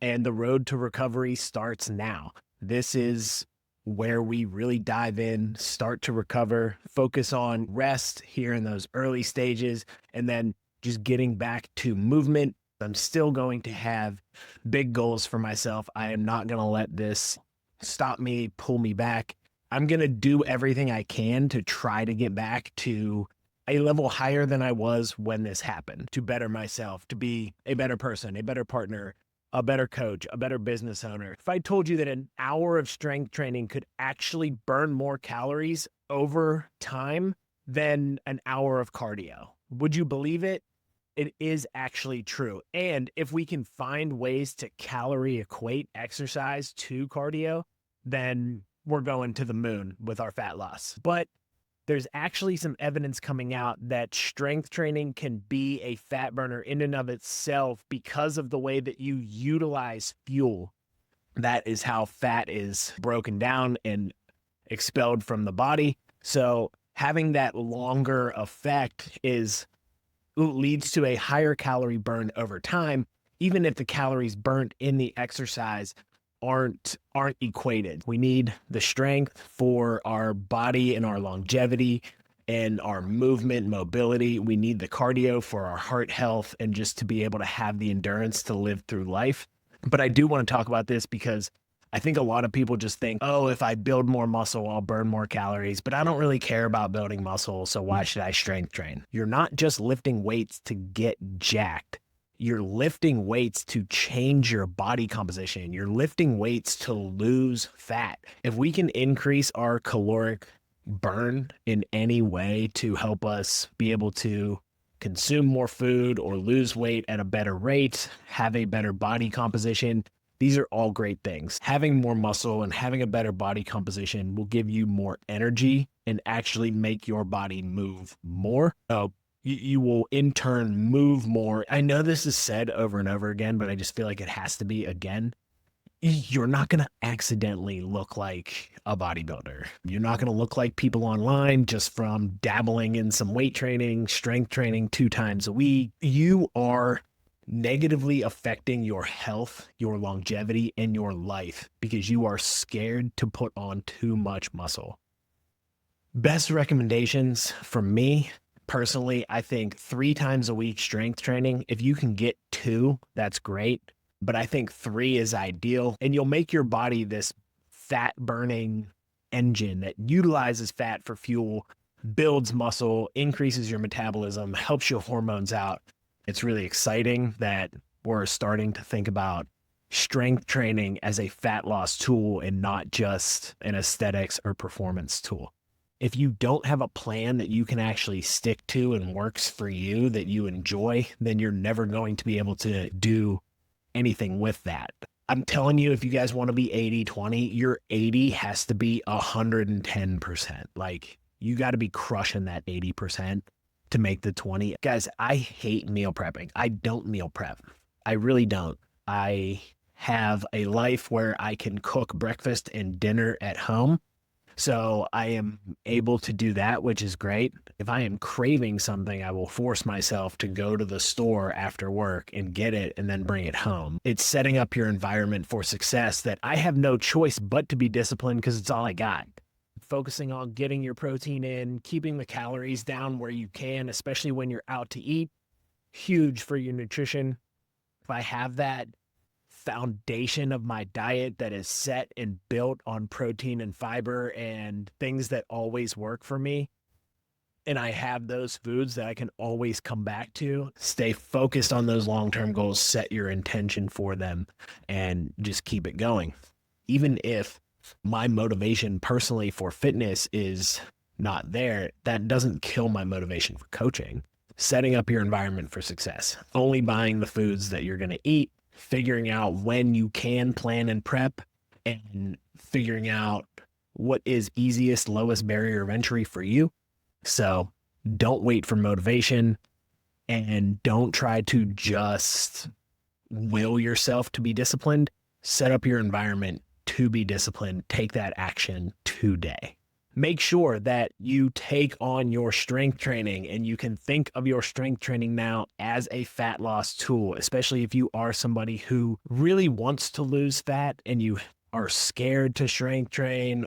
And the road to recovery starts now. This is where we really dive in, start to recover, focus on rest here in those early stages, and then just getting back to movement. I'm still going to have big goals for myself. I am not going to let this stop me, pull me back. I'm going to do everything I can to try to get back to a level higher than I was when this happened, to better myself, to be a better person, a better partner, a better coach, a better business owner. If I told you that an hour of strength training could actually burn more calories over time than an hour of cardio, would you believe it? It is actually true. And if we can find ways to calorie equate exercise to cardio, then we're going to the moon with our fat loss. But there's actually some evidence coming out that strength training can be a fat burner in and of itself because of the way that you utilize fuel. That is how fat is broken down and expelled from the body. So having that longer effect leads to a higher calorie burn over time, even if the calories burnt in the exercise aren't equated. We need the strength for our body and our longevity and our movement, mobility. We need the cardio for our heart health and just to be able to have the endurance to live through life. But I do want to talk about this because I think a lot of people just think, oh, if I build more muscle, I'll burn more calories, but I don't really care about building muscle, so why should I strength train? You're not just lifting weights to get jacked. You're lifting weights to change your body composition. You're lifting weights to lose fat. If we can increase our caloric burn in any way to help us be able to consume more food or lose weight at a better rate, have a better body composition, these are all great things. Having more muscle and having a better body composition will give you more energy and actually make your body move more. You will in turn move more. I know this is said over and over again, but I just feel like it has to be again. You're not going to accidentally look like a bodybuilder. You're not going to look like people online just from dabbling in some weight training, strength training 2 times a week. You are negatively affecting your health, your longevity, and your life because you are scared to put on too much muscle. Best recommendations from me personally, I think 3 times a week strength training. If you can get 2, that's great. But I think 3 is ideal. And you'll make your body this fat burning engine that utilizes fat for fuel, builds muscle, increases your metabolism, helps your hormones out. It's really exciting that we're starting to think about strength training as a fat loss tool and not just an aesthetics or performance tool. If you don't have a plan that you can actually stick to and works for you, that you enjoy, then you're never going to be able to do anything with that. I'm telling you, if you guys want to be 80-20, your 80 has to be 110%. Like, you got to be crushing that 80% to make the 20. Guys, I hate meal prepping. I don't meal prep. I really don't. I have a life where I can cook breakfast and dinner at home. So I am able to do that, which is great. If I am craving something, I will force myself to go to the store after work and get it and then bring it home. It's setting up your environment for success that I have no choice but to be disciplined because it's all I got. Focusing on getting your protein in, keeping the calories down where you can, especially when you're out to eat, huge for your nutrition. If I have that foundation of my diet that is set and built on protein and fiber and things that always work for me, and I have those foods that I can always come back to, stay focused on those long-term goals, set your intention for them, and just keep it going. Even if my motivation personally for fitness is not there, that doesn't kill my motivation for coaching. Setting up your environment for success, only buying the foods that you're going to eat, figuring out when you can plan and prep, and figuring out what is easiest, lowest barrier of entry for you. So don't wait for motivation and don't try to just will yourself to be disciplined. Set up your environment to be disciplined. Take that action today. make sure that you take on your strength training and you can think of your strength training now as a fat loss tool, especially if you are somebody who really wants to lose fat and you are scared to strength train